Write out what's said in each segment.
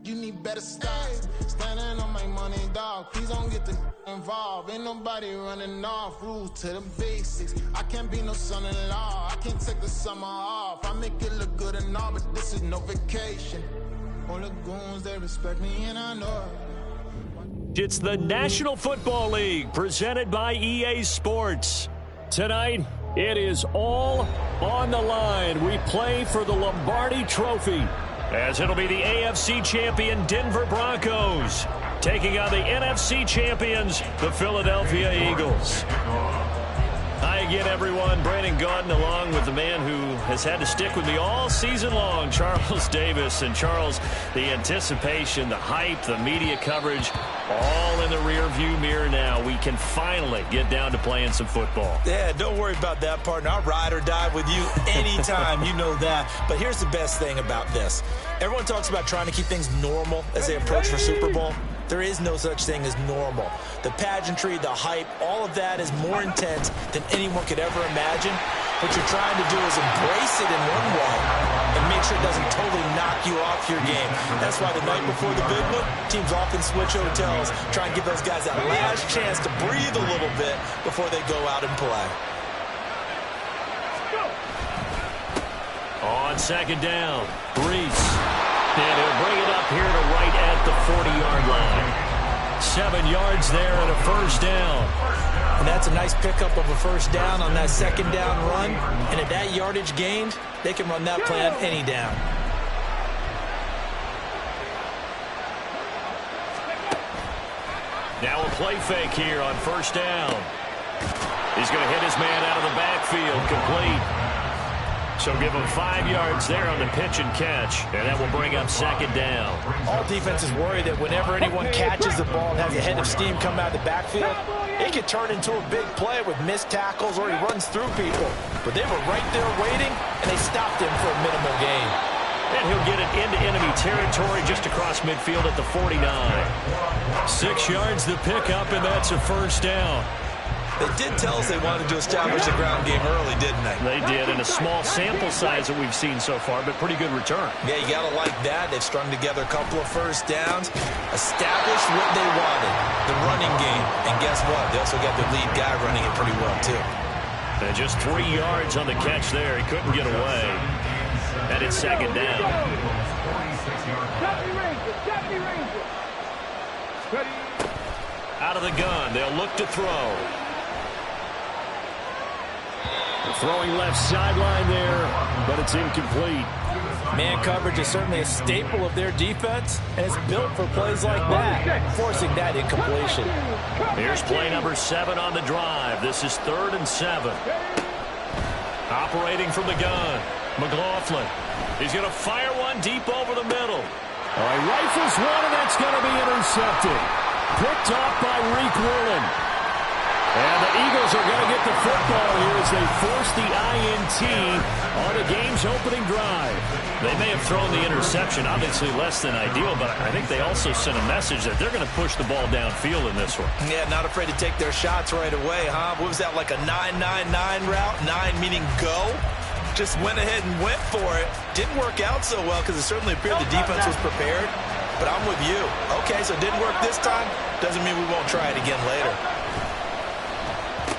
You need better stocks. Standing on my money, dog. Please don't get the involved. Ain't nobody running off. Rules to the basics. I can't be no son-in-law. I can't take the summer off. I make it look good and all, but this is no vacation. All the goons, they respect me and I know it. It's the National Football League presented by EA Sports. Tonight, it is all on the line. We play for the Lombardi Trophy, as it'll be the AFC champion Denver Broncos taking on the NFC champions, the Philadelphia Eagles. Hi again, everyone. Brandon Gaudin along with the man who has had to stick with me all season long, Charles Davis. And Charles, the anticipation, the hype, the media coverage, all in the rearview mirror now. We can finally get down to playing some football. Yeah, don't worry about that, partner. I'll ride or die with you anytime. You know that. But here's the best thing about this. Everyone talks about trying to keep things normal as they approach for Super Bowl. There is no such thing as normal. The pageantry, the hype, all of that is more intense than anyone could ever imagine. What you're trying to do is embrace it in one way and make sure it doesn't totally knock you off your game. That's why the night before the big one, teams often switch hotels, try and give those guys that last chance to breathe a little bit before they go out and play. On second down, Brees. And he'll bring it up here to right at the 40-yard line. 7 yards there and a first down. And that's a nice pickup of a first down on that second down run. And at that yardage gained, they can run that play on any down. Now a play fake here on first down. He's going to hit his man out of the backfield, complete. So give him 5 yards there on the pitch and catch, and that will bring up second down. All defenses worry that whenever anyone catches the ball and has a head of steam come out of the backfield, it can turn into a big play with missed tackles or he runs through people. But they were right there waiting, and they stopped him for a minimal gain. And he'll get it into enemy territory just across midfield at the 49. 6 yards the pickup, and that's a first down. They did tell us they wanted to establish a ground game early, didn't they? They did, in a small sample size that we've seen so far, but pretty good return. Yeah, you got to like that. They've strung together a couple of first downs, established what they wanted, the running game. And guess what? They also got their lead guy running it pretty well, too. And just 3 yards on the catch there. He couldn't get away. And it's second down. Out of the gun. They'll look to throw. Throwing left sideline there, but it's incomplete. Man coverage is certainly a staple of their defense, and it's built for plays like that, forcing that incompletion. Here's play number 7 on the drive. This is 3rd and 7. Operating from the gun, McLaughlin. He's going to fire one deep over the middle. He rifles one, and that's going to be intercepted. Picked off by Reek Woolen. And the Eagles are going to get the football here as they force the INT on the game's opening drive. They may have thrown the interception, obviously less than ideal, but I think they also sent a message that they're going to push the ball downfield in this one. Yeah, not afraid to take their shots right away, huh? What was that, like a 9-9-9 route? 9 meaning go? Just went ahead and went for it. Didn't work out so well because it certainly appeared the defense was prepared. But I'm with you. Okay, so it didn't work this time. Doesn't mean we won't try it again later.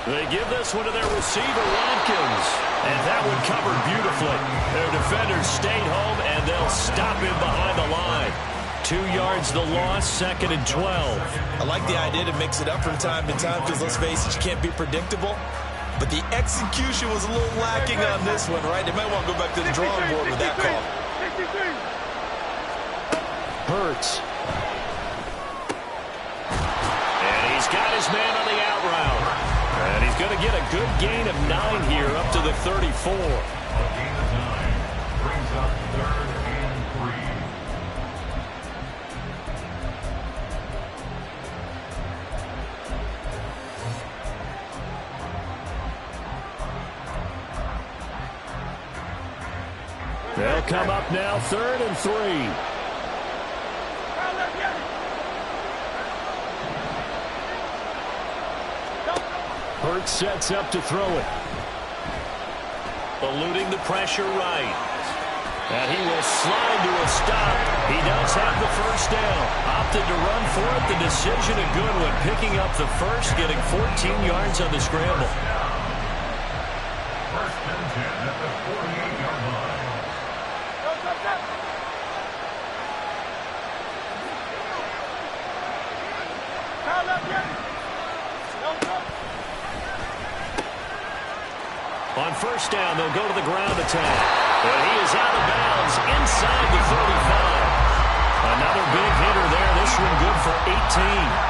They give this one to their receiver, Watkins. And that one covered beautifully. Their defenders stayed home, and they'll stop him behind the line. 2 yards the loss, 2nd and 12. I like the idea to mix it up from time to time because, let's face it, you can't be predictable. But the execution was a little lacking on this one, right? They might want to go back to the drawing board with that call. Hurts. And he's got his man on the out route. And he's going to get a good gain of 9 here up to the 34. Brings up 3rd and 3. They'll come up now 3rd and 3. Hurts sets up to throw it. Eluding the pressure right. And he will slide to a stop. He does have the first down. Opted to run for it. The decision a good one. Picking up the first, getting 14 yards on the scramble. First and 10 at the 48-yard line. On first down, they'll go to the ground attack. And he is out of bounds inside the 35. Another big hitter there. This one good for 18.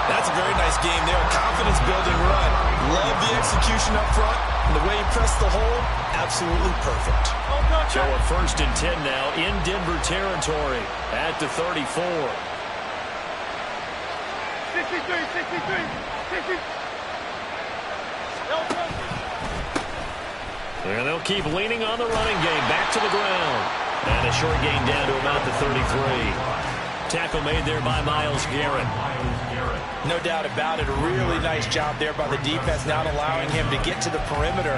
That's a very nice game there. Confidence-building run. Love the execution up front. And the way he pressed the hole, absolutely perfect. So a first and 10 now in Denver territory at the 34. 63. And they'll keep leaning on the running game. Back to the ground. And a short gain down to about the 33. Tackle made there by Myles Garrett. No doubt about it. A really nice job there by the defense, not allowing him to get to the perimeter.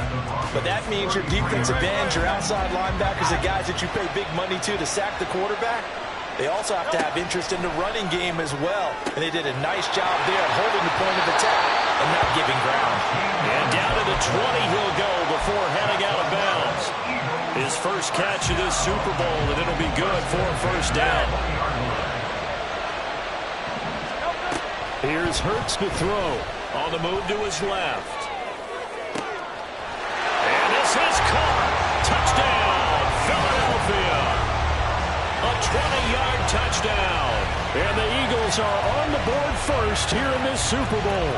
But that means your defensive ends, your outside linebackers, the guys that you pay big money to sack the quarterback, they also have to have interest in the running game as well. And they did a nice job there holding the point of attack and not giving ground. And down to the 20 he'll go before heading out of bounds. His first catch of this Super Bowl, and it'll be good for a first down. Here's Hurts to throw. On the move to his left. And this is caught. Touchdown, Philadelphia. A 20-yard touchdown. And the Eagles are on the board first here in this Super Bowl.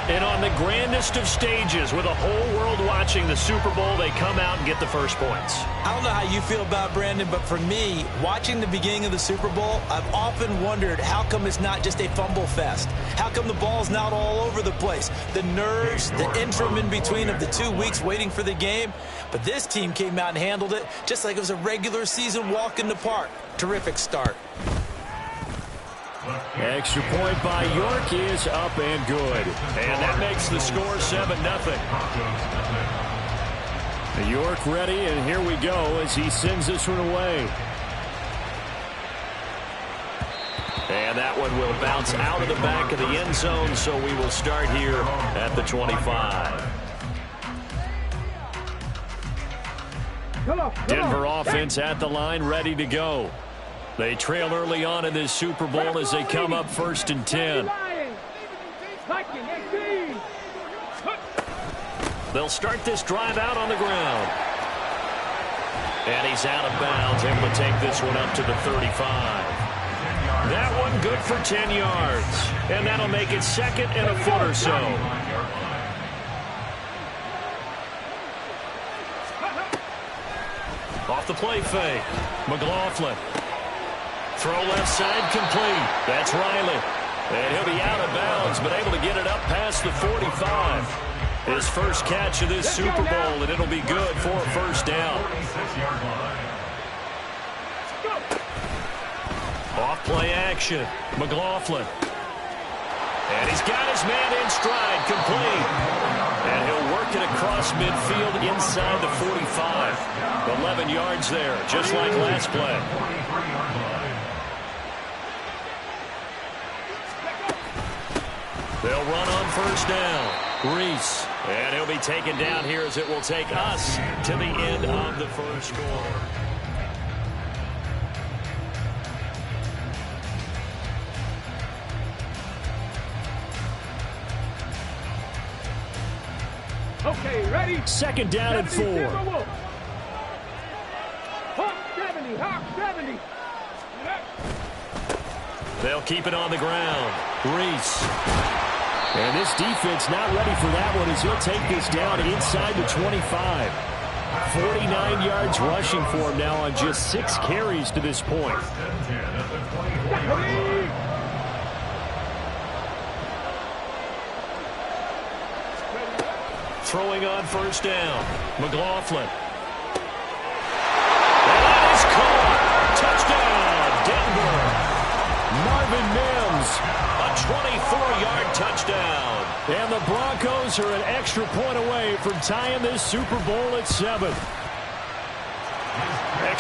And on the grandest of stages, with a whole world watching the Super Bowl, they come out and get the first points. I don't know how you feel about Brandon, but for me, watching the beginning of the Super Bowl, I've often wondered how come it's not just a fumble fest? How come the ball's not all over the place? The nerves, the interim in between of the 2 weeks waiting for the game. But this team came out and handled it just like it was a regular season walk in the park. Terrific start. Extra point by York is up and good. And that makes the score 7-0. York ready, and here we go as he sends this one away. And that one will bounce out of the back of the end zone, so we will start here at the 25. Denver offense at the line, ready to go. They trail early on in this Super Bowl as they come up first and 10. They'll start this drive out on the ground. And he's out of bounds, able to take this one up to the 35. That one good for 10 yards. And that'll make it second and a foot or so. Off the play fake. McLaughlin. Throw left side complete. That's Riley. And he'll be out of bounds, but able to get it up past the 45. His first catch of this Super Bowl, and it'll be good for a first down. Off play action. McLaughlin. And he's got his man in stride, complete. And he'll work it across midfield inside the 45. 11 yards there, just like last play. They'll run on first down. Reese. And he'll be taken down here as it will take us to the end of the first quarter. Okay, ready? Second down and 4. Hawk 70, Hawk 70. They'll keep it on the ground. Reese. And this defense not ready for that one as he'll take this down inside the 25. 49 yards rushing for him now on just 6 carries to this point. Throwing on first down. McLaughlin. And that is caught. Touchdown, Denver. Marvin Mims, a 24-yard touchdown. And the Broncos are an extra point away from tying this Super Bowl at 7.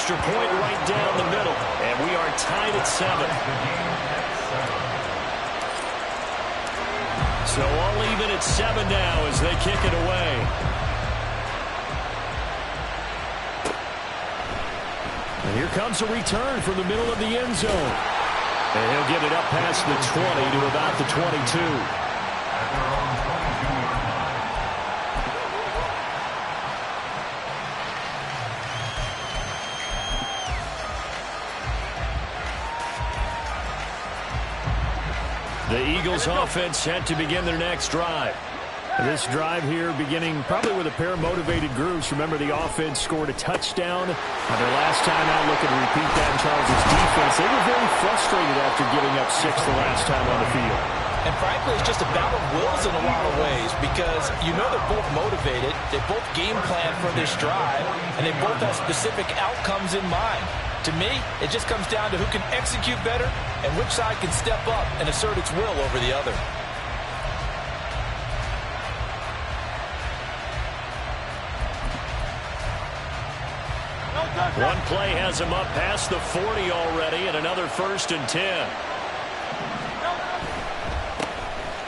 extra point right down the middle. And we are tied at 7. So all even at 7 now as they kick it away. And here comes a return from the middle of the end zone. And he'll get it up past the 20 to about the 22. The Eagles offense set to begin their next drive. This drive here beginning probably with a pair of motivated groups. Remember, the offense scored a touchdown on their last time out. Looking to repeat that in Charles' defense. They were very frustrated after giving up 6 the last time on the field. And frankly, it's just a battle of wills in a lot of ways because you know they're both motivated. They both game plan for this drive, and they both have specific outcomes in mind. To me, it just comes down to who can execute better and which side can step up and assert its will over the other. One play has him up past the 40 already, and another 1st and 10.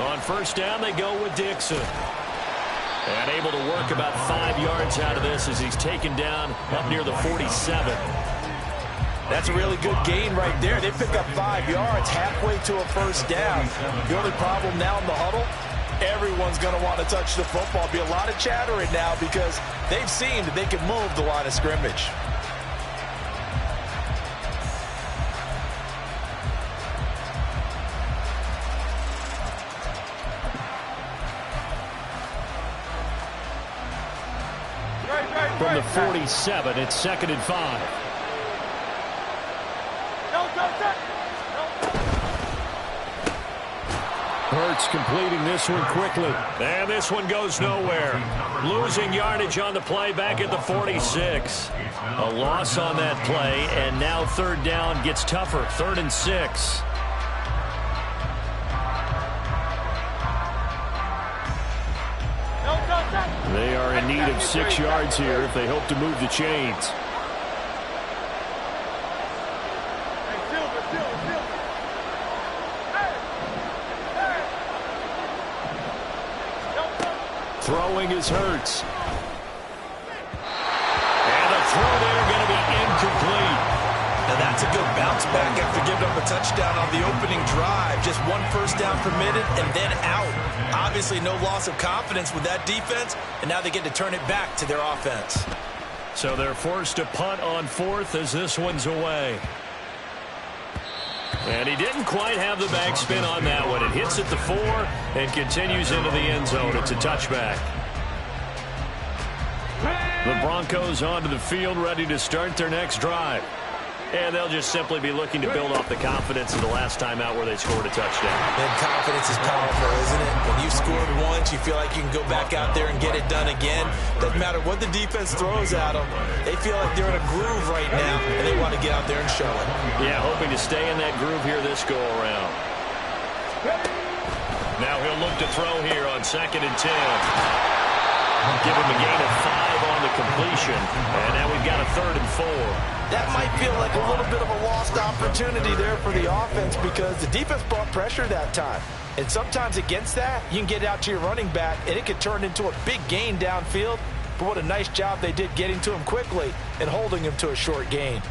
On first down, they go with Dixon. And able to work about 5 yards out of this as he's taken down up near the 47. That's a really good gain right there. They pick up 5 yards halfway to a first down. The only problem now in the huddle, everyone's going to want to touch the football. Be a lot of chattering now because they've seen that they can move the line of scrimmage. From the 47, it's 2nd and 5. Hurts completing this one quickly. And this one goes nowhere. Losing yardage on the play back at the 46. A loss on that play, and now 3rd down gets tougher. 3rd and 6. They are in need of 6 yards here if they hope to move the chains. Throwing is Hurts. And the throw there going to be incomplete. Now that's a good bounce back after giving up a touchdown on the opening drive. Just 1 first down permitted and then out. Obviously no loss of confidence with that defense, and now they get to turn it back to their offense. So they're forced to punt on 4th as this one's away. And he didn't quite have the backspin on that one. It hits at the 4 and continues into the end zone. It's a touchback. The Broncos onto the field, ready to start their next drive. And they'll just simply be looking to build off the confidence of the last time out where they scored a touchdown. And confidence is powerful, isn't it? When you've scored once, you feel like you can go back out there and get it done again. Doesn't matter what the defense throws at them. They feel like they're in a groove right now, and they want to get out there and show it. Yeah, hoping to stay in that groove here this go-around. Now he'll look to throw here on 2nd and 10. Give him a gain of 5 on the completion. And now we've got a 3rd and 4. That might feel like a little bit of a lost opportunity there for the offense because the defense brought pressure that time. And sometimes against that, you can get out to your running back, and it can turn into a big gain downfield. But what a nice job they did getting to him quickly and holding him to a short gain.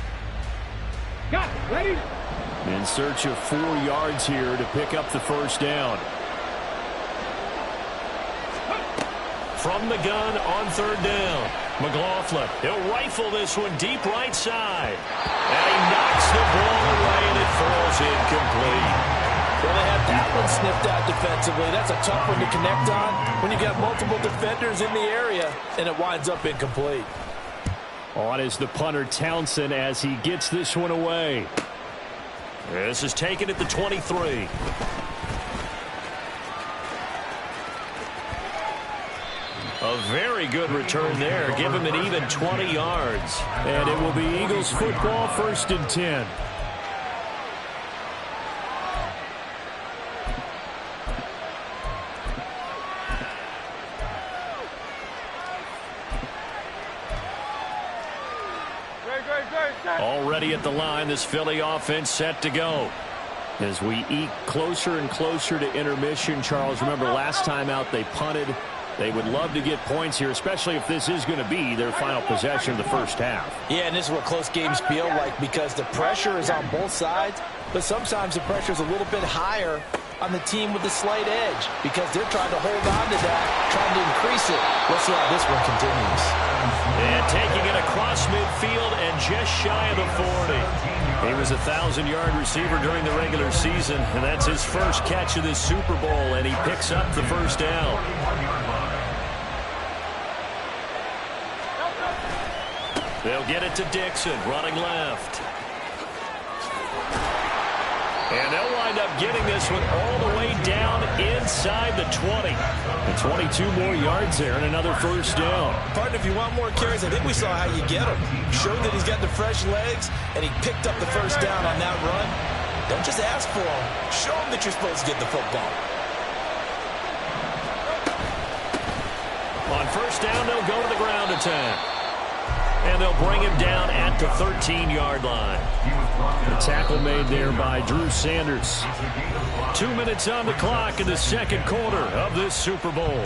Got it. Ready? In search of 4 yards here to pick up the first down. From the gun on 3rd down. McLaughlin, he'll rifle this one deep right side. And he knocks the ball away, and it falls incomplete. Well, they had that one sniffed out defensively. That's a tough one to connect on when you got multiple defenders in the area, and it winds up incomplete. On is the punter Townsend as he gets this one away. This is taken at the 23. A very good return there. Give him an even 20 yards. And it will be Eagles football, 1st and 10. Great. ready at the line. This Philly offense set to go. As we eke closer and closer to intermission, Charles, remember last time out they punted. They would love to get points here, especially if this is going to be their final possession of the first half. Yeah, and this is what close games feel like because the pressure is on both sides, but sometimes the pressure is a little bit higher on the team with the slight edge because they're trying to hold on to that, trying to increase it. Let's see how this one continues. And taking it across midfield and just shy of the 40. He was a 1,000-yard receiver during the regular season, and that's his first catch of this Super Bowl, and he picks up the first down. They'll get it to Dixon, running left. And they'll wind up getting this one all the way down inside the 20. And 22 more yards there and another first down. Partner, if you want more carries, I think we saw how you get him. Showed that he's got the fresh legs, and he picked up the first down on that run. Don't just ask for him. Show him that you're supposed to get the football. On first down, they'll go to the ground attack. And they'll bring him down at the 13-yard line. The tackle made there by Drew Sanders. 2 minutes on the clock in the second quarter of this Super Bowl.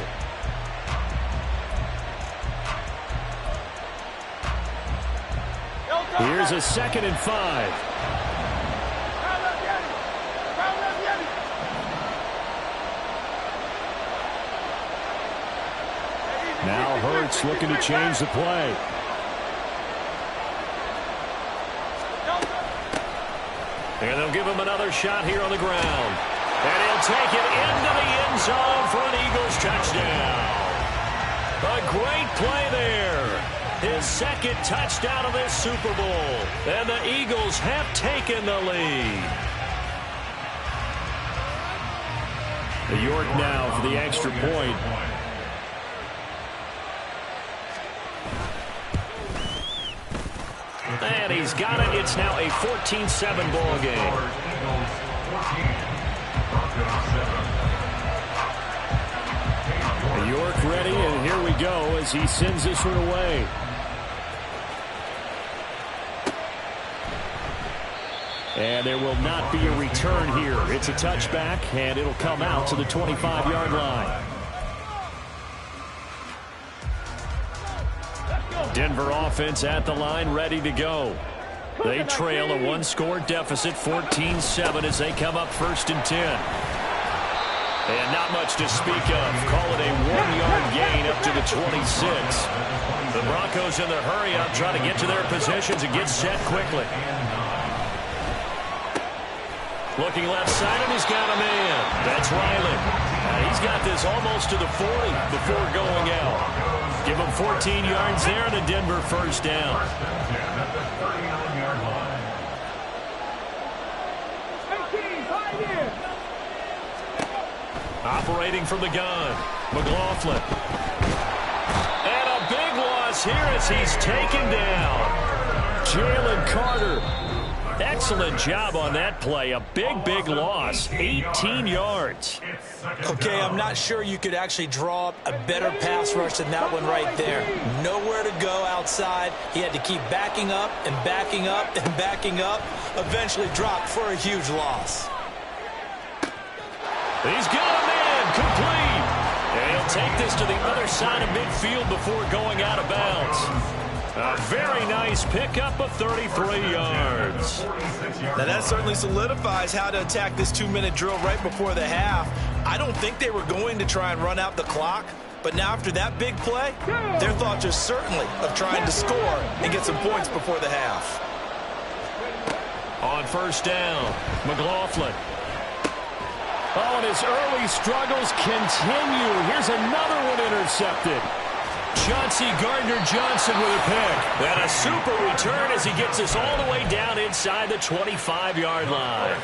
Here's a 2nd and 5. Now Hurts looking to change the play. And they'll give him another shot here on the ground. And he'll take it into the end zone for an Eagles touchdown. A great play there. His second touchdown of this Super Bowl. And the Eagles have taken the lead. The York now for the extra point. And he's got it. It's now a 14-7 ball game. York ready, and here we go as he sends this one away. And there will not be a return here. It's a touchback, and it'll come out to the 25-yard line. Denver offense at the line, ready to go. They trail a one-score deficit, 14-7, as they come up 1st and 10. And not much to speak of. Call it a 1-yard gain up to the 26. The Broncos in the hurry-up, trying to get to their positions and get set quickly. Looking left side, and he's got a man. That's Riley. He's got this almost to the 40 before going out. Give him 14 yards there and a Denver first down. Operating from the gun, McLaughlin. And a big loss here as he's taken down. Jalen Carter. Excellent job on that play. A big loss. 18 yards. Okay, I'm not sure you could actually draw up a better pass rush than that one right there. Nowhere to go outside. He had to keep backing up and backing up and backing up. Eventually dropped for a huge loss. He's got a man. Complete. And he'll take this to the other side of midfield before going out of bounds. A very nice pickup of 33 yards. Now that certainly solidifies how to attack this 2-minute drill right before the half. I don't think they were going to try and run out the clock, but now after that big play, their thoughts are certainly of trying to score and get some points before the half. On first down, McLaughlin. Oh, and his early struggles continue. Here's another one intercepted. Chauncey Gardner-Johnson with a pick. And a super return as he gets us all the way down inside the 25-yard line.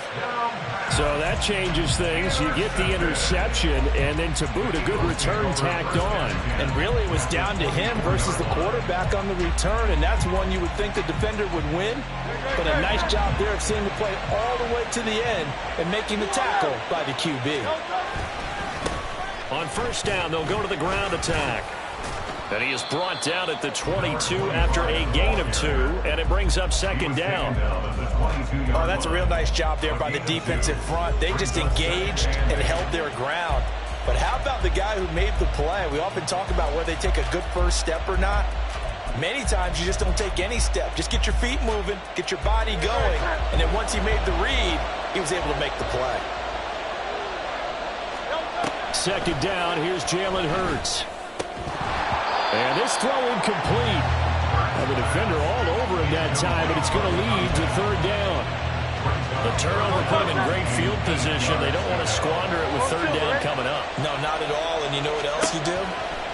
So that changes things. You get the interception, and then to boot, a good return tacked on. And really it was down to him versus the quarterback on the return, and that's one you would think the defender would win. But a nice job there of seeing the play all the way to the end and making the tackle by the QB. On first down, they'll go to the ground attack. And he is brought down at the 22 after a gain of 2, and it brings up second down. Oh, that's a real nice job there by the defensive front. They just engaged and held their ground. But how about the guy who made the play? We often talk about whether they take a good first step or not. Many times you just don't take any step. Just get your feet moving, get your body going, and then once he made the read, he was able to make the play. Second down, here's Jalen Hurts. And this throw incomplete. The defender all over him that time, but it's going to lead to third down. The turnover put him in great field position. They don't want to squander it with third down coming up. No, not at all. And you know what else you do?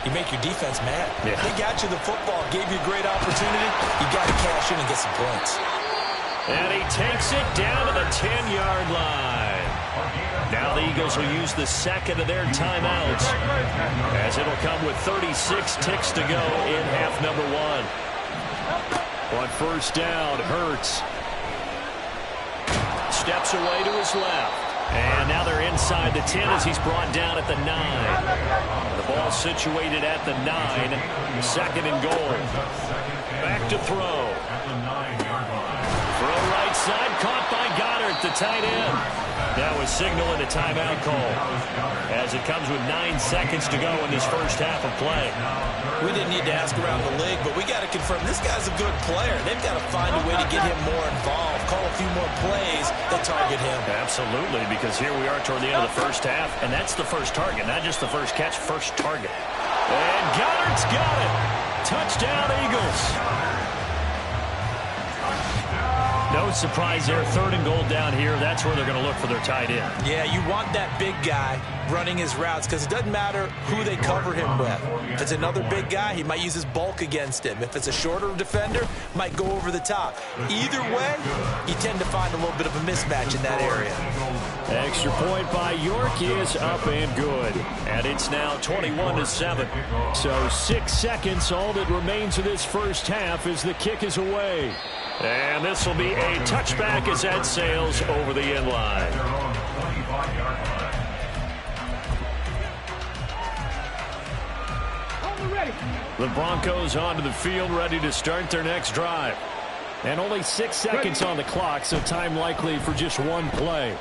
You make your defense mad. Yeah. They got you the football, gave you a great opportunity. You got to cash in and get some points. And he takes it down to the 10-yard line. Now the Eagles will use the second of their timeouts, as it'll come with 36 ticks to go in half number 1. On first down, Hurts steps away to his left. And now they're inside the 10 as he's brought down at the 9. The ball situated at the 9. Second and goal. Back to throw. Throw right side, caught by Goddard, the tight end. That was signaling a timeout call, as it comes with 9 seconds to go in this first half of play. We didn't need to ask around the league, but we got to confirm this guy's a good player. They've got to find a way to get him more involved, call a few more plays that target him. Absolutely, because here we are toward the end of the first half, and that's the first target, not just the first catch, first target. And Goddard's got it. Touchdown, Eagles. No surprise there. Third and goal down here. That's where they're going to look for their tight end. Yeah, you want that big guy running his routes because it doesn't matter who they cover him with. If it's another big guy, he might use his bulk against him. If it's a shorter defender, might go over the top. Either way, you tend to find a little bit of a mismatch in that area. Extra point by York is up and good. And it's now 21-7. So 6 seconds, all that remains of this first half as the kick is away. And this will be a touchback as that sails over the end line. The Broncos onto the field, ready to start their next drive. And only 6 seconds on the clock, so time likely for just one play.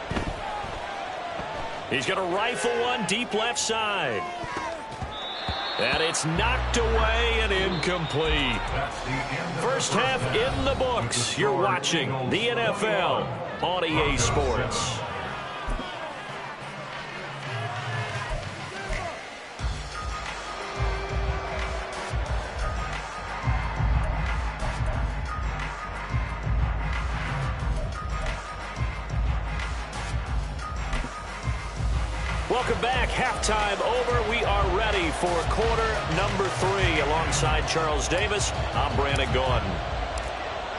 He's going to rifle one deep left side. And it's knocked away and incomplete. First half in the books. You're watching the NFL on EA Sports. Welcome back. Halftime over. We are ready for quarter number 3. Alongside Charles Davis, I'm Brandon Gordon.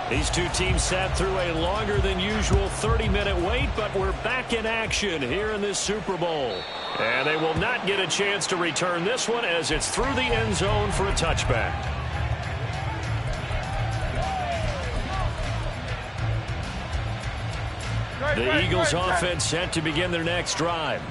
These two teams sat through a longer than usual 30-minute wait, but we're back in action here in this Super Bowl. And they will not get a chance to return this one as it's through the end zone for a touchback. The Eagles offense set to begin their next drive.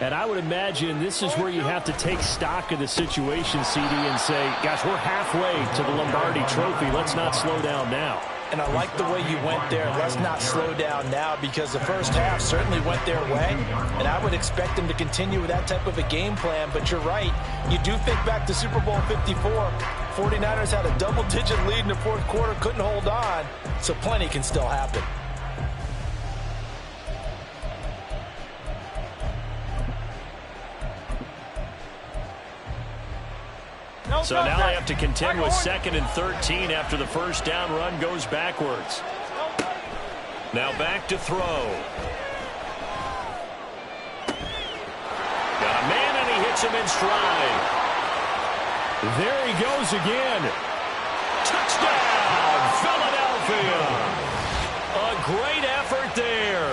And I would imagine this is where you have to take stock of the situation, CD, and say, gosh, we're halfway to the Lombardi Trophy. Let's not slow down now. And I like the way you went there. Let's not slow down now, because the first half certainly went their way. And I would expect them to continue with that type of a game plan. But you're right. You do think back to Super Bowl 54. 49ers had a double-digit lead in the fourth quarter, couldn't hold on. So plenty can still happen. So now they have to contend with 2nd and 13 after the first down run goes backwards. Now back to throw. Got a man and he hits him in stride. There he goes again. Touchdown, Philadelphia. A great effort there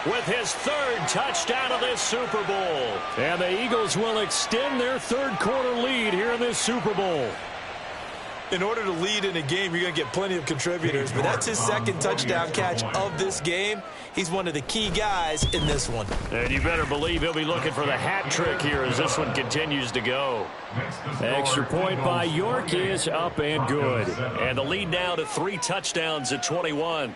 with his 3rd touchdown of this Super Bowl. And the Eagles will extend their 3rd quarter lead here in this Super Bowl. In order to lead in a game, you're going to get plenty of contributors, but that's his second touchdown catch of this game. He's one of the key guys in this one. And you better believe he'll be looking for the hat trick here as this one continues to go. Extra point by York is up and good. And the lead now to 3 touchdowns at 21.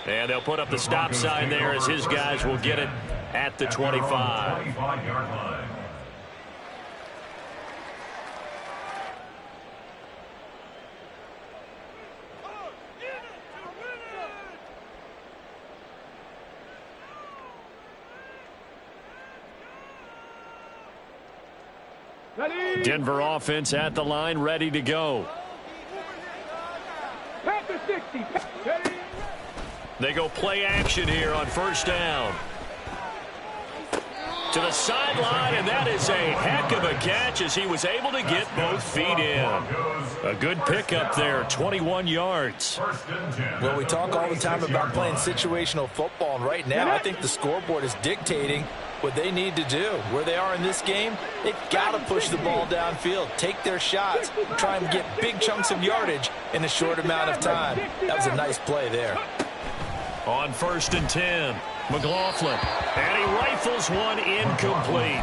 And they'll put up the stop sign there as his guys will get it at the 25. Denver offense at the line, ready to go. Panther 60. Ready. They go play action here on first down. To the sideline, and that is a heck of a catch as he was able to get both feet in. A good pickup there, 21 yards. Well, we talk all the time about playing situational football, and right now I think the scoreboard is dictating what they need to do. Where they are in this game, they've got to push the ball downfield, take their shots, try and get big chunks of yardage in a short amount of time. That was a nice play there. On first and 10, McLaughlin, and he rifles one incomplete.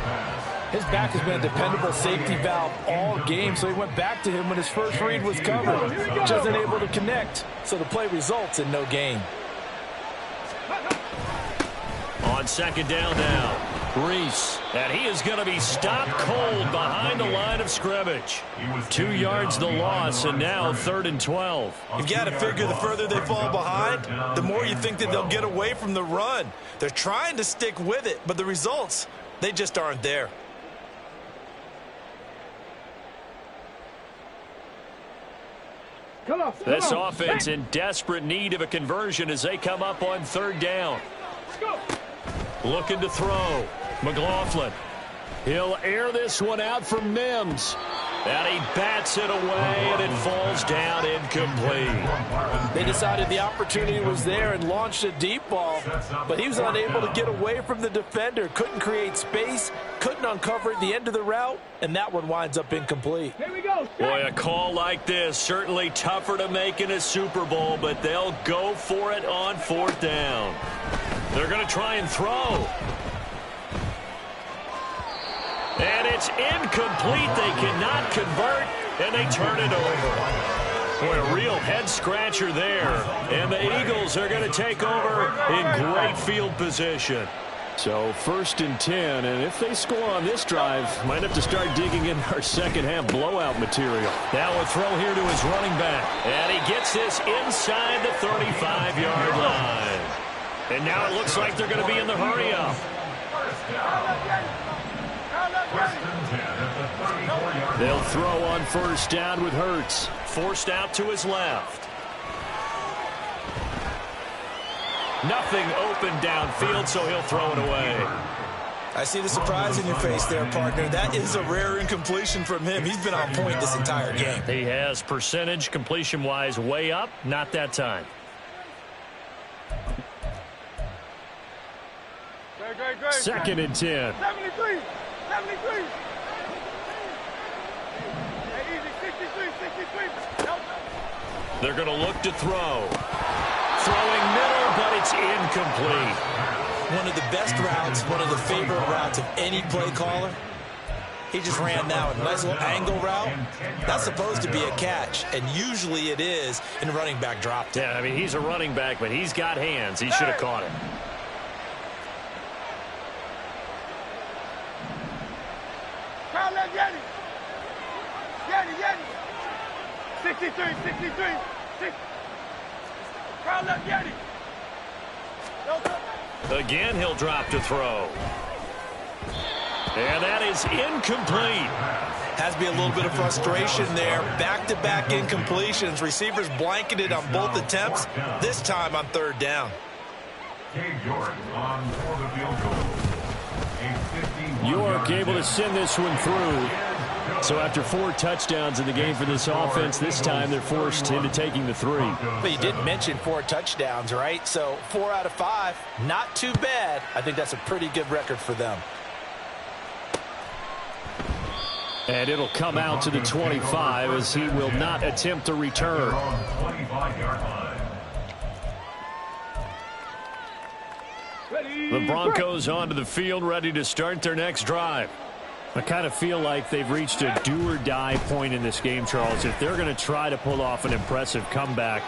His back has been a dependable safety valve all game, so he went back to him when his first read was covered. Just wasn't able to connect, so the play results in no gain. On second down now, Reese, and he is going to be stopped cold behind the line of scrimmage. 2 yards the loss, and now 3rd and 12. You've got to figure the further they fall behind, the more you think that they'll get away from the run. They're trying to stick with it, but the results, they just aren't there. This offense in desperate need of a conversion as they come up on 3rd down. Looking to throw. McLaughlin. He'll air this one out from Mims. And he bats it away, and it falls down incomplete. They decided the opportunity was there and launched a deep ball, but he was unable to get away from the defender. Couldn't create space, couldn't uncover at the end of the route, and that one winds up incomplete. Here we go. Boy, a call like this, certainly tougher to make in a Super Bowl, but they'll go for it on 4th down. They're going to try and throw. And it's incomplete. They cannot convert, and they turn it over. Boy, a real head-scratcher there. And the Eagles are going to take over in great field position. So 1st and 10, and if they score on this drive, might have to start digging in our second-half blowout material. Now a throw here to his running back. And he gets this inside the 35-yard line. And now it looks like they're going to be in the hurry-up. They'll throw on 1st down with Hurts. Forced out to his left. Nothing open downfield, so he'll throw it away. I see the surprise in your face there, partner. That is a rare incompletion from him. He's been on point this entire game. He has percentage completion-wise way up. Not that time. Great. 2nd and 10. 73. They're going to look to throw. Throwing middle, but it's incomplete. One of the best routes, one of the favorite routes of any play caller. He just ran that one. Nice little angle route. That's supposed to be a catch, and usually it is in running back drop. Yeah, I mean, he's a running back, but he's got hands. He should have caught it. Yeti. 63. Crowd left Yeti. Again, he'll drop to throw. And that is incomplete. Has to be a little bit of frustration there. Back-to-back incompletions. Receivers blanketed on both attempts, this time on 3rd down. York able to send this one through. So after 4 touchdowns in the game for this offense, this time they're forced into taking the 3. But you did mention 4 touchdowns, right? So 4 out of 5, not too bad. I think that's a pretty good record for them. And it'll come out to the 25 as he will not attempt to return. 25-yard line. The Broncos onto the field, ready to start their next drive. I kind of feel like they've reached a do-or-die point in this game, Charles. If they're going to try to pull off an impressive comeback,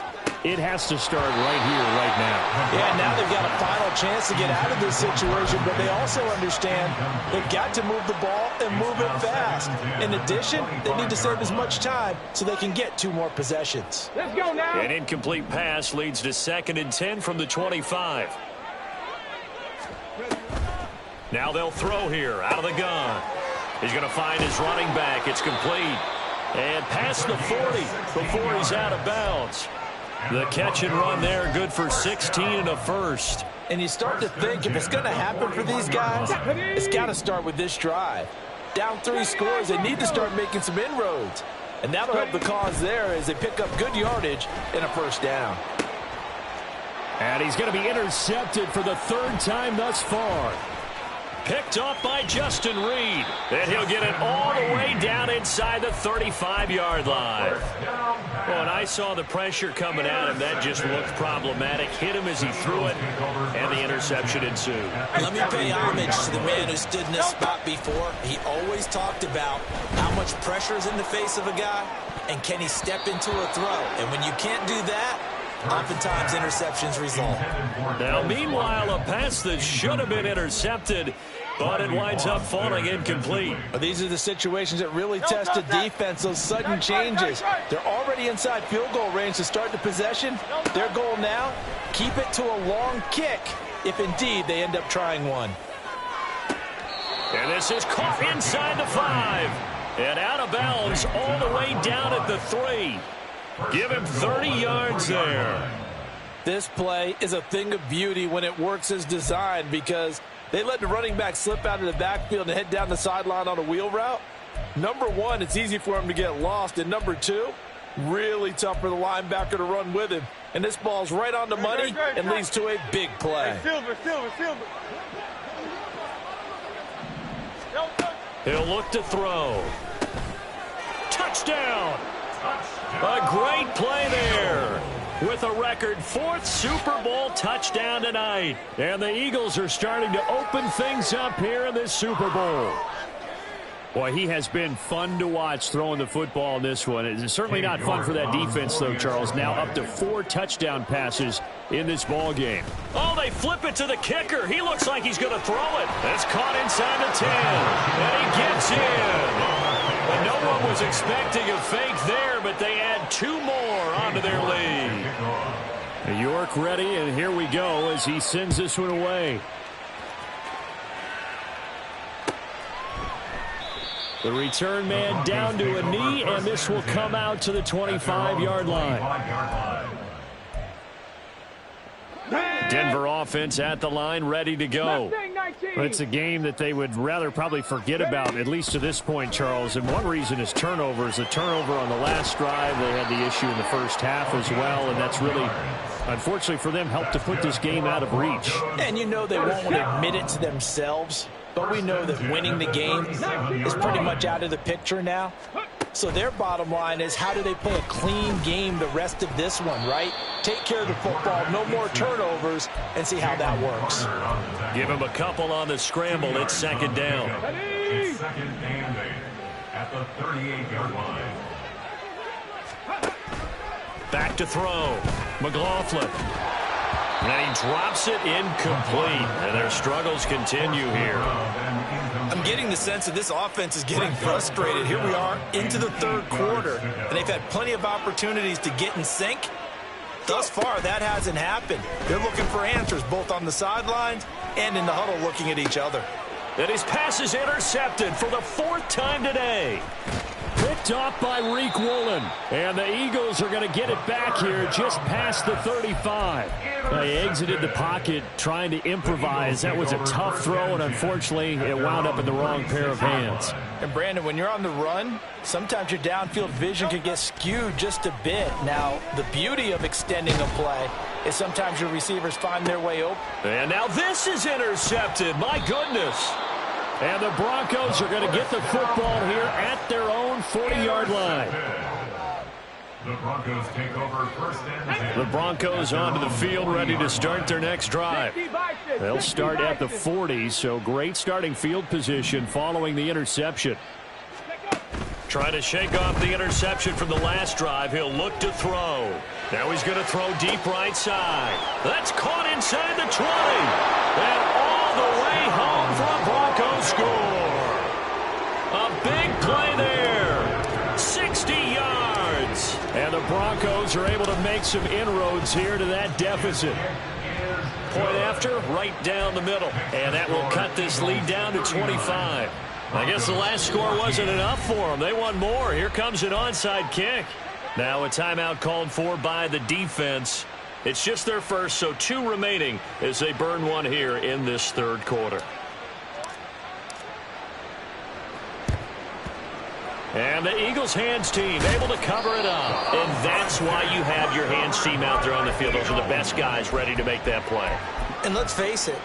it has to start right here, right now. Yeah, now they've got a final chance to get out of this situation, but they also understand they've got to move the ball and move it fast. In addition, they need to save as much time so they can get 2 more possessions. Let's go now. An incomplete pass leads to 2nd and 10 from the 25. Now they'll throw here out of the gun. He's going to find his running back. It's complete. And past the 40 before he's out of bounds. The catch and run there, good for 16 and a first. And you start to think if it's going to happen for these guys, it's got to start with this drive. Down 3 scores, they need to start making some inroads. And that'll help the cause there as they pick up good yardage and a first down. And he's going to be intercepted for the 3rd time thus far. Picked off by Justin Reed. And he'll get it all the way down inside the 35-yard line. Well, and I saw the pressure coming at him. That just looked problematic. Hit him as he threw it, and the interception ensued. Let me pay homage to the man who stood in this spot before. He always talked about how much pressure is in the face of a guy, and can he step into a throw. And when you can't do that, oftentimes interceptions result. Now, meanwhile, a pass that should have been intercepted, but it winds up falling incomplete. These are the situations that really test the defense, those sudden changes. They're already inside field goal range to start the possession. Their goal now, keep it to a long kick, if indeed they end up trying one. And this is caught inside the 5. And out of bounds all the way down at the 3. Give him 30 yards there. This play is a thing of beauty when it works as designed because they let the running back slip out of the backfield and head down the sideline on a wheel route. Number 1, it's easy for him to get lost. And number 2, really tough for the linebacker to run with him. And this ball's right on the money and leads to a big play. Silver. He'll look to throw. Touchdown! A great play there with a record 4th Super Bowl touchdown tonight. And the Eagles are starting to open things up here in this Super Bowl. Boy, he has been fun to watch throwing the football in this one. It's certainly not fun for that defense, though, Charles. Now up to 4 touchdown passes in this ball game. Oh, they flip it to the kicker. He looks like he's going to throw it. It's caught inside the 10. And he gets in. And no one was expecting a fake there, but they add 2 more onto their lead. York ready, and here we go as he sends this one away. The return man down to a knee, and this will come out to the 25-yard line. Denver offense at the line, ready to go. It's a game that they would rather probably forget about, at least to this point, Charles. And one reason is turnovers. The turnover on the last drive, they had the issue in the first half as well, and that's really, unfortunately for them, helped to put this game out of reach. And you know they won't want to admit it to themselves, but we know that winning the game is pretty much out of the picture now. So their bottom line is, how do they play a clean game the rest of this one, right? Take care of the football, no more turnovers, and see how that works. Give him a couple on the scramble. It's 2nd down. It's 2nd and 8 at the 38-yard line. Back to throw. McLaughlin. And he drops it incomplete. And their struggles continue here. I'm getting the sense that this offense is getting frustrated. Here we are into the 3rd quarter, and they've had plenty of opportunities to get in sync. Thus far, that hasn't happened. They're looking for answers both on the sidelines and in the huddle looking at each other. And his pass is intercepted for the 4th time today. Picked off by Reek Woolen. And the Eagles are going to get it back here just past the 35. They exited the pocket trying to improvise. That was a tough throw, and unfortunately, it wound up in the wrong pair of hands. And Brandon, when you're on the run, sometimes your downfield vision can get skewed just a bit. Now, the beauty of extending a play is sometimes your receivers find their way open. And now this is intercepted. My goodness. And the Broncos are going to get the football here at their own 40-yard line. The Broncos take over first and 10. The Broncos onto the field, ready to start their next drive. They'll start at the 40, so great starting field position following the interception. Trying to shake off the interception from the last drive. He'll look to throw. Now he's going to throw deep right side. That's caught inside the 20. And all the way home for a Broncos score. A big play there. 60 yards. And the Broncos are able to make some inroads here to that deficit. Point after, right down the middle. And that will cut this lead down to 25. I guess the last score wasn't enough for them. They want more. Here comes an onside kick. Now a timeout called for by the defense. It's just their first, so 2 remaining as they burn one here in this third quarter. And the Eagles hands team able to cover it up. And that's why you have your hands team out there on the field. Those are the best guys ready to make that play. And let's face it,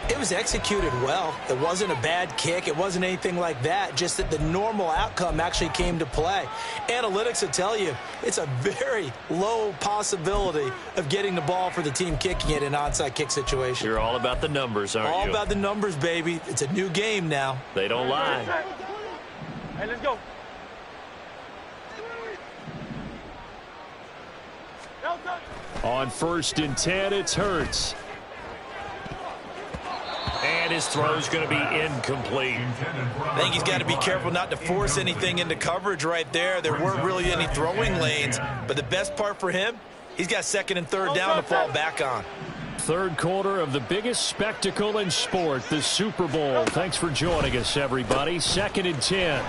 it was executed well. It wasn't a bad kick. It wasn't anything like that. Just that the normal outcome actually came to play. Analytics will tell you it's a very low possibility of getting the ball for the team kicking it in an onside kick situation. You're all about the numbers, aren't you? All about the numbers, baby. It's a new game now. They don't lie. Hey, let's go. On 1st and 10, it's Hurts. And his throw's going to be incomplete. I think he's got to be careful not to force anything into coverage right there. There weren't really any throwing lanes. But the best part for him, he's got 2nd and 3rd down to fall back on. Third quarter of the biggest spectacle in sport, the Super Bowl. Thanks for joining us, everybody. 2nd and 10.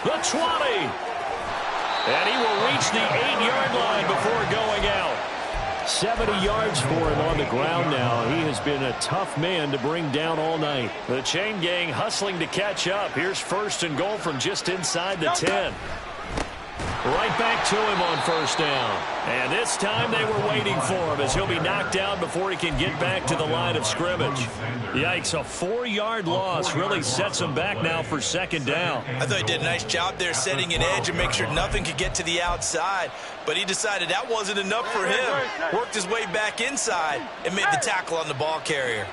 The 20. And he will reach the 8-yard line before going out. 70 yards for him on the ground now. He has been a tough man to bring down all night. The chain gang hustling to catch up. Here's 1st and goal from just inside the 10. Right back to him on 1st down. And this time they were waiting for him as he'll be knocked down before he can get back to the line of scrimmage. Yikes, a 4-yard loss really sets him back now for 2nd down. I thought he did a nice job there setting an edge and make sure nothing could get to the outside. But he decided that wasn't enough for him. Worked his way back inside and made the tackle on the ball carrier.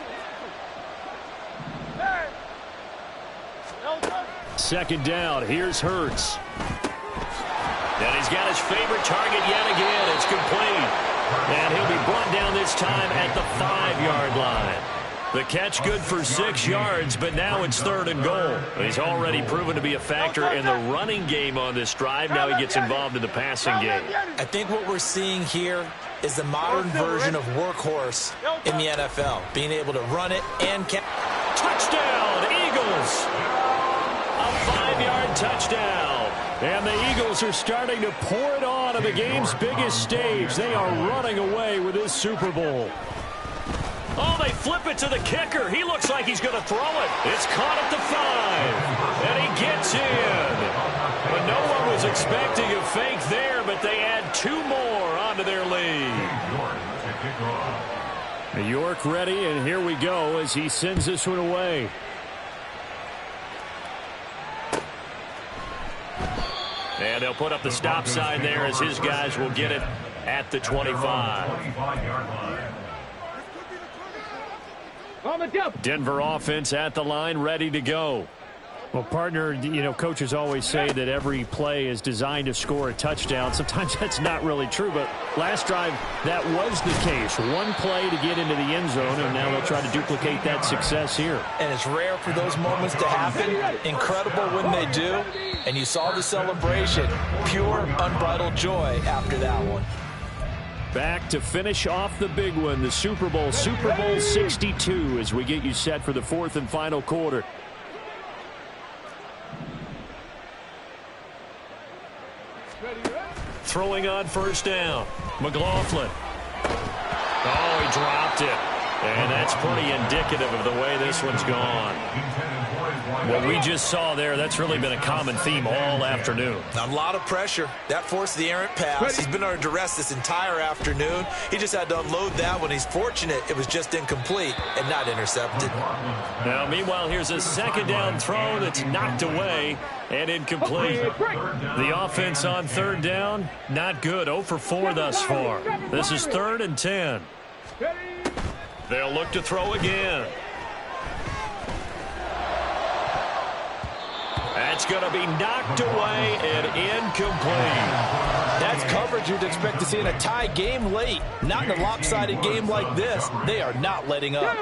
2nd down, here's Hurts. And he's got his favorite target yet again. It's complete. And he'll be brought down this time at the 5-yard line. The catch good for 6 yards, but now it's 3rd and goal. He's already proven to be a factor in the running game on this drive. Now he gets involved in the passing game. I think what we're seeing here is the modern version of workhorse in the NFL. Being able to run it and catch. Touchdown, Eagles! A 5-yard touchdown. And the Eagles are starting to pour it on the game's biggest stage. They are running away with this Super Bowl. Oh, they flip it to the kicker. He looks like he's going to throw it. It's caught at the 5. And he gets in. But no one was expecting a fake there, but they add 2 more onto their lead. New York ready, and here we go as he sends this one away. And they'll put up the stop sign there as his guys will get it at the 25. Denver offense at the line, ready to go. Well, partner, you know, coaches always say that every play is designed to score a touchdown. Sometimes that's not really true, but last drive, that was the case. One play to get into the end zone, and now they'll try to duplicate that success here. And it's rare for those moments to happen. Incredible when they do. And you saw the celebration. Pure, unbridled joy after that one. Back to finish off the big one, the Super Bowl 62, as we get you set for the 4th and final quarter. Throwing on 1st down. McLaughlin. Oh, he dropped it. And that's pretty indicative of the way this one's gone. What we just saw there, that's really been a common theme all afternoon. A lot of pressure. That forced the errant pass. He's been under duress this entire afternoon. He just had to unload that one. He's fortunate it was just incomplete and not intercepted. Now, meanwhile, here's a second down throw that's knocked away and incomplete. The offense on third down, not good. 0 for 4 thus far. This is 3rd and 10. They'll look to throw again. That's going to be knocked away and incomplete. That's coverage you'd expect to see in a tie game late. Not in a lopsided game like this. They are not letting up.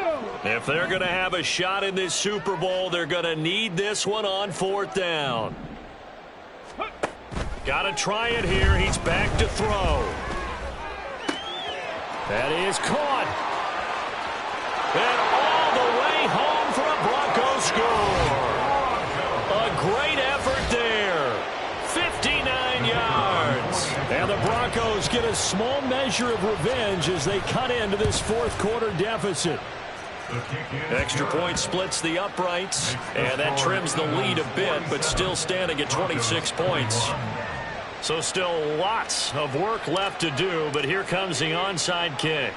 If they're going to have a shot in this Super Bowl, they're going to need this one on 4th down. Got to try it here. He's back to throw. That is caught. And all the way home for a Broncos score. A great effort there. 59 yards. And the Broncos get a small measure of revenge as they cut into this 4th quarter deficit. Extra point splits the uprights, and that trims the lead a bit, but still standing at 26 points. So still lots of work left to do, but here comes the onside kick.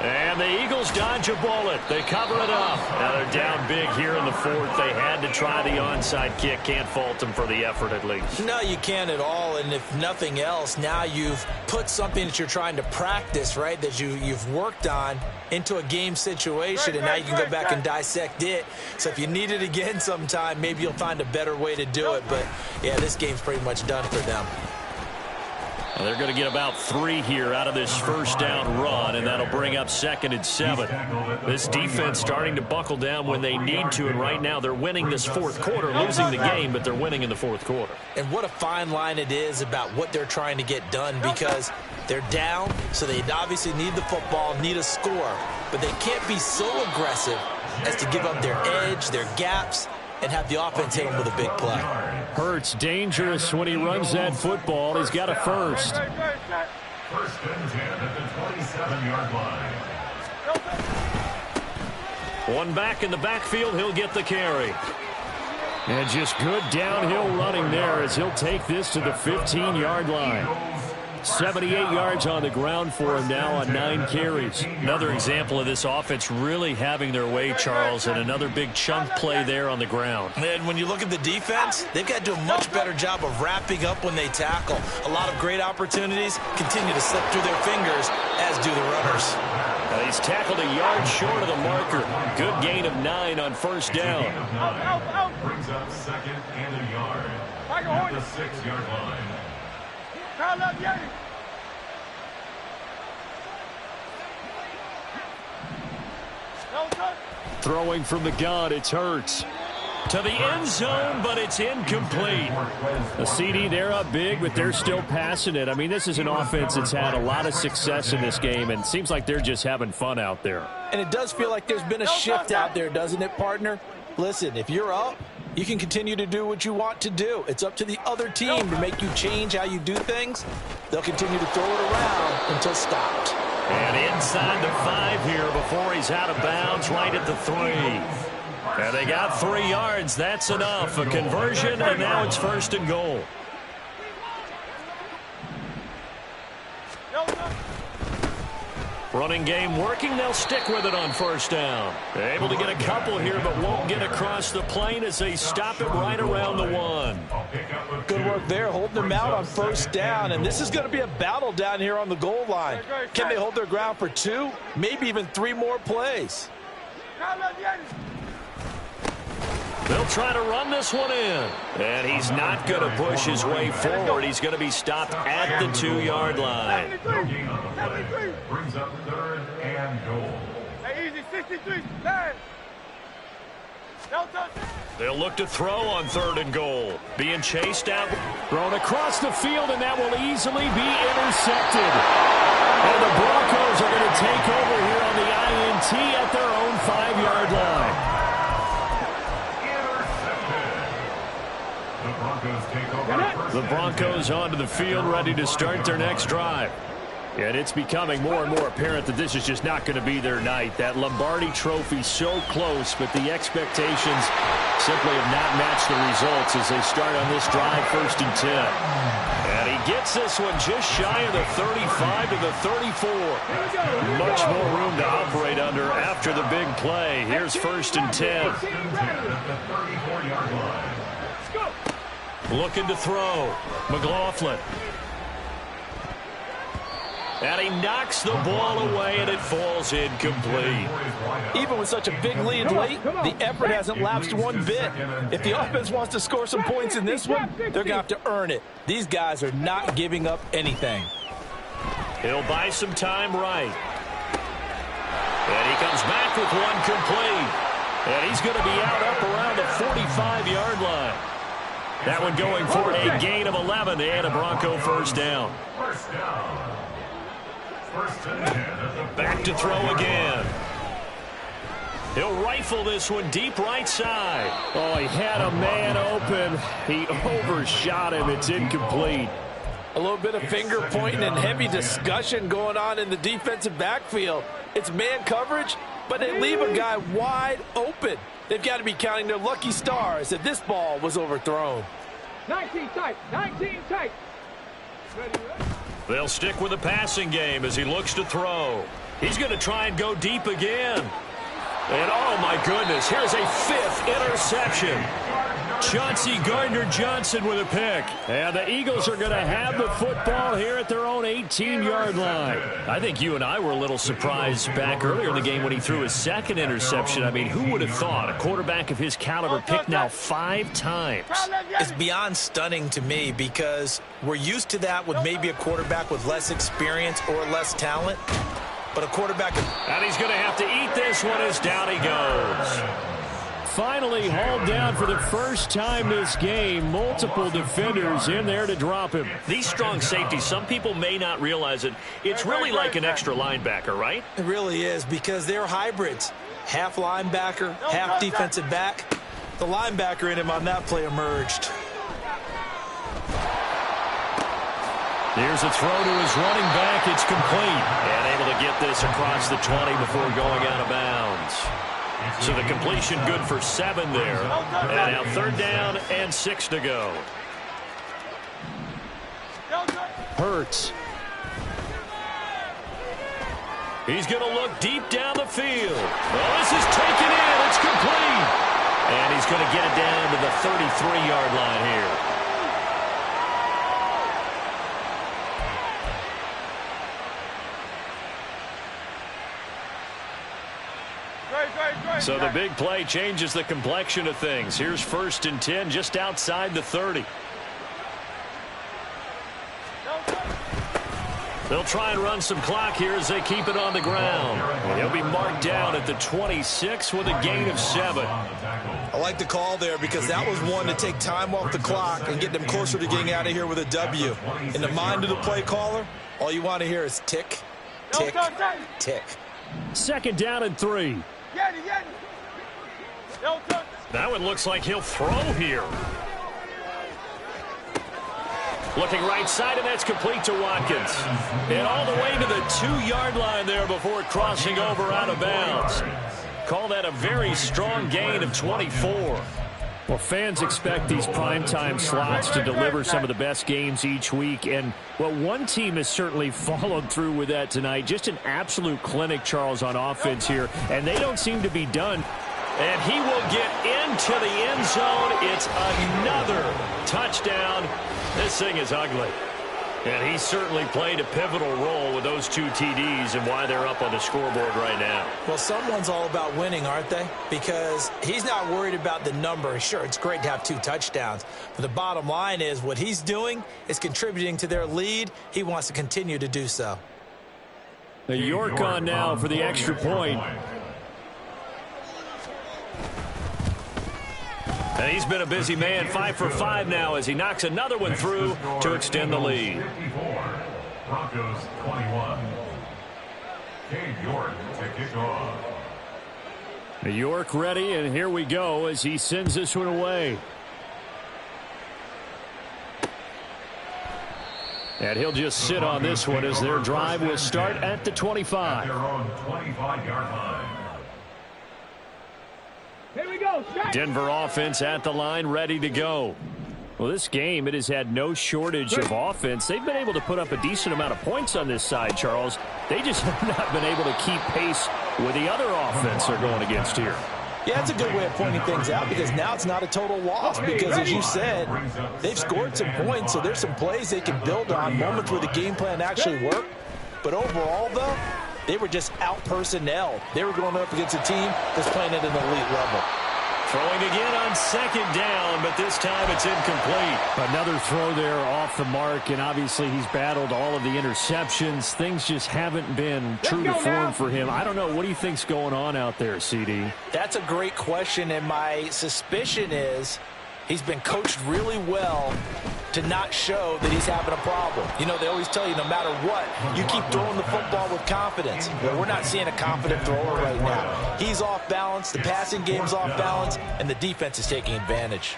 And the Eagles dodge a bullet. They cover it up. Now they're down big here in the 4th. They had to try the onside kick. Can't fault them for the effort at least. No, you can't at all. And if nothing else, now you've put something that you're trying to practice, right, that you've worked on into a game situation, and now you can go back and dissect it. So if you need it again sometime, maybe you'll find a better way to do it. But, yeah, this game's pretty much done for them. Well, they're going to get about 3 here out of this first down run, and that'll bring up 2nd and 7. This defense starting to buckle down when they need to, and right now they're winning this 4th quarter, losing the game, but they're winning in the 4th quarter. And what a fine line it is about what they're trying to get done, because they're down, so they obviously need the football, need a score, but they can't be so aggressive as to give up their edge, their gaps, and have the offense hit him with a big play. Hurts dangerous when he runs that football. He's got a first. 1st and 10 at the 27-yard line. One back in the backfield. He'll get the carry. And just good downhill running there as he'll take this to the 15-yard line. 78 yards on the ground for him now on 9 carries. Another example of this offense really having their way, Charles, and another big chunk play there on the ground. And when you look at the defense, they've got to do a much better job of wrapping up when they tackle. A lot of great opportunities continue to slip through their fingers, as do the runners. He's tackled a yard short of the marker. Good gain of 9 on 1st down. Brings up 2nd and a yard at the 6-yard line. Throwing from the gun, it's Hurts. To the end zone, but it's incomplete. The CD, they're up big, but they're still passing it. I mean, this is an offense that's had a lot of success in this game, and it seems like they're just having fun out there. And it does feel like there's been a shift out there, doesn't it, partner? Listen, if you're up, you can continue to do what you want to do. It's up to the other team to make you change how you do things. They'll continue to throw it around until stopped. And inside the 5 here before he's out of bounds, right at the 3. And they got 3 yards. That's enough. A conversion, and now it's 1st and goal. Running game working. They'll stick with it on 1st down. They're able to get a couple here, but won't get across the plane as they stop it right around the 1. Good work there, holding them out on 1st down. And this is going to be a battle down here on the goal line. Can they hold their ground for 2, maybe even 3 more plays? They'll try to run this one in. And he's not going to push his way forward. He's going to be stopped at the 2-yard line. Brings up 3rd and goal. Hey, easy, 63, 9. They'll look to throw on 3rd and goal. Being chased out. Thrown across the field, and that will easily be intercepted. And the Broncos are going to take over here on the INT at their own 5-yard line. The Broncos take over. The Broncos onto the field, ready to start their next drive. And it's becoming more and more apparent that this is just not going to be their night. That Lombardi Trophy so close, but the expectations simply have not matched the results as they start on this drive, 1st and 10. And he gets this one just shy of the 35 to the 34. Much more room to operate under after the big play. Here's 1st and 10. Looking to throw. McLaughlin. And he knocks the ball away, and it falls incomplete. Even with such a big lead late, the effort hasn't lapsed one bit. If the offense wants to score some points in this one, they're going to have to earn it. These guys are not giving up anything. He'll buy some time right. And he comes back with one complete. And he's going to be out up around the 45-yard line. That one going for a gain of 11 and a Bronco first down. Back to throw again. He'll rifle this one deep right side. Oh, he had a man open. He overshot him. It's incomplete. A little bit of finger pointing and heavy discussion going on in the defensive backfield. It's man coverage, but they leave a guy wide open. They've got to be counting their lucky stars that this ball was overthrown. 19 tight, 19 tight. They'll stick with the passing game as he looks to throw. He's going to try and go deep again. And, oh, my goodness, here's a 5th interception. Chauncey Gardner-Johnson with a pick. And the Eagles are going to have the football here at their own 18-yard line. I think you and I were a little surprised back earlier in the game when he threw his 2nd interception. I mean, who would have thought a quarterback of his caliber picked now 5 times? It's beyond stunning to me because we're used to that with maybe a quarterback with less experience or less talent. But a quarterback... And he's going to have to eat this one as down he goes. Finally hauled down for the first time this game. Multiple defenders in there to drop him. These strong safeties, some people may not realize it. It's really like an extra linebacker, right? It really is because they're hybrids. Half linebacker, half defensive back. The linebacker in him on that play emerged. Here's a throw to his running back. It's complete. And able to get this across the 20 before going out of bounds. So the completion good for 7 there. And now 3rd down and 6 to go. Hurts. He's going to look deep down the field. Well, this is taken in. It's complete. And he's going to get it down to the 33-yard line here. So the big play changes the complexion of things. Here's 1st and 10 just outside the 30. They'll try and run some clock here as they keep it on the ground. And he'll be marked down at the 26 with a gain of 7. I like the call there because that was one to take time off the clock and get them closer to getting out of here with a W. In the mind of the play caller, all you want to hear is tick, tick, tick. 2nd down and 3. That one looks like he'll throw here. Looking right side, and that's complete to Watkins. And all the way to the 2-yard line there before crossing over out of bounds. Call that a very strong gain of 24. Well, fans expect these primetime slots to deliver some of the best games each week. And, well, one team has certainly followed through with that tonight. Just an absolute clinic, Charles, on offense here. And they don't seem to be done. And he will get into the end zone. It's another touchdown. This thing is ugly. And he certainly played a pivotal role with those 2 TDs and why they're up on the scoreboard right now. Well, someone's all about winning, aren't they? Because he's not worried about the number. Sure, it's great to have 2 touchdowns. But the bottom line is what he's doing is contributing to their lead. He wants to continue to do so. The York on now for the extra point. And he's been a busy man, 5 for 5 now as he knocks another one through to extend the lead. Broncos 21. Cade York to kick off. York ready, and here we go as he sends this one away. And he'll just sit on this one as their drive will start at the 25. Their own 25-yard line. Here we go. Denver offense at the line, ready to go. Well, this game, it has had no shortage of offense. They've been able to put up a decent amount of points on this side, Charles. They just have not been able to keep pace with the other offense they're going against here. Yeah, that's a good way of pointing things out because now it's not a total loss because, as you said, they've scored some points, so there's some plays they can build on, moments where the game plan actually worked. But overall, though, they were just out-personnel. They were going up against a team that's playing at an elite level. Throwing again on second down, but this time it's incomplete. Another throw there off the mark, and obviously he's battled all of the interceptions. Things just haven't been true to form for him. I don't know. What do you think's going on out there, CD? That's a great question, and my suspicion is he's been coached really well to not show that he's having a problem. You know, they always tell you no matter what, you keep throwing the football with confidence. Well, we're not seeing a confident thrower right now. He's off balance, the passing game's off balance, and the defense is taking advantage.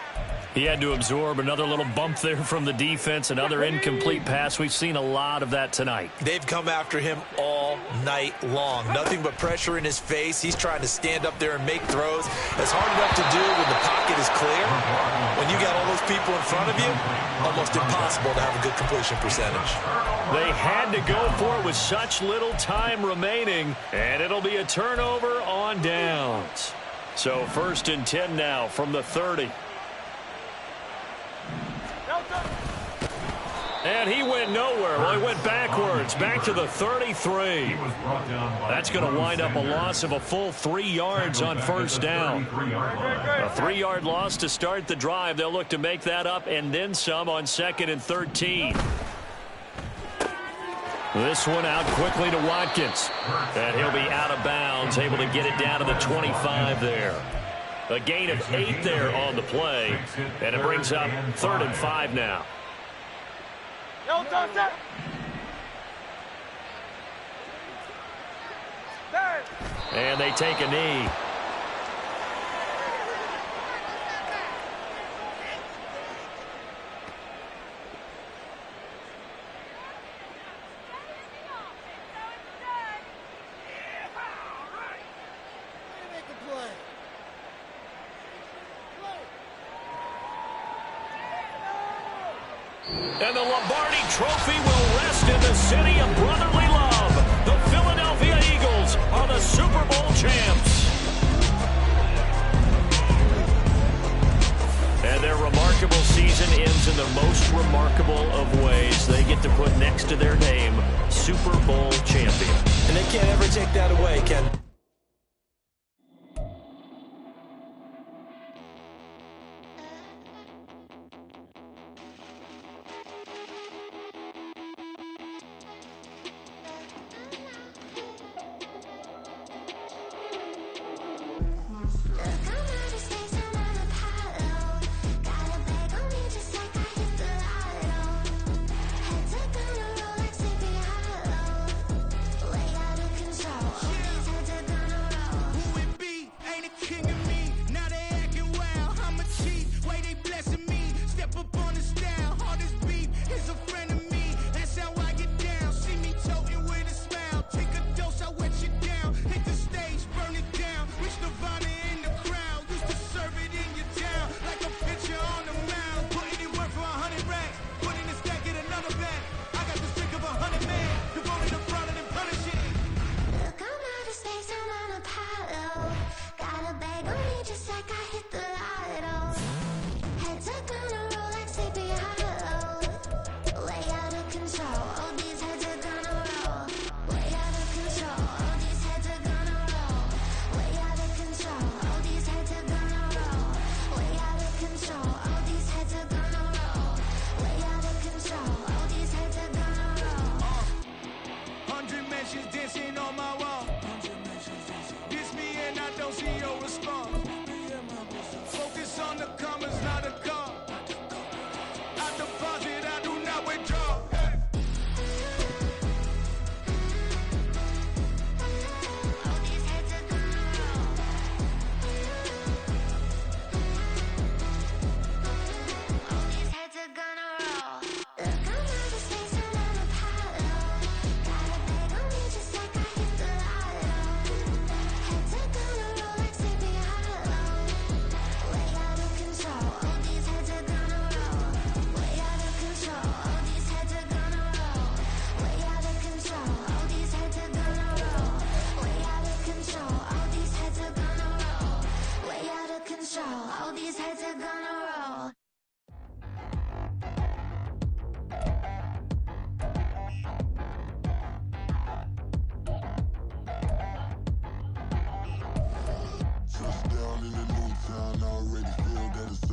He had to absorb another little bump there from the defense, another incomplete pass. We've seen a lot of that tonight. They've come after him all night long. Nothing but pressure in his face. He's trying to stand up there and make throws. It's hard enough to do when the pocket is clear. When you got all those people in front of you, almost impossible to have a good completion percentage. They had to go for it with such little time remaining, and it'll be a turnover on downs. So 1st and 10 now from the 30. And he went nowhere. Well, he went backwards, back to the 33. That's going to wind up a loss of a full 3 yards on first down. A 3-yard loss to start the drive. They'll look to make that up and then some on 2nd and 13. This one out quickly to Watkins. And he'll be out of bounds, able to get it down to the 25 there. A gain of 8 there on the play. And it brings up 3rd and 5 now. And they take a knee. And the Lombardi Trophy will rest in the city of brotherly love. The Philadelphia Eagles are the Super Bowl champs. And their remarkable season ends in the most remarkable of ways. They get to put next to their name, Super Bowl champion. And they can't ever take that away, Ken.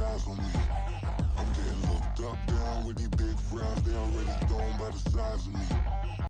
eyes on me. I'm getting looked up, down with these big frowns. They already gone by the size of me.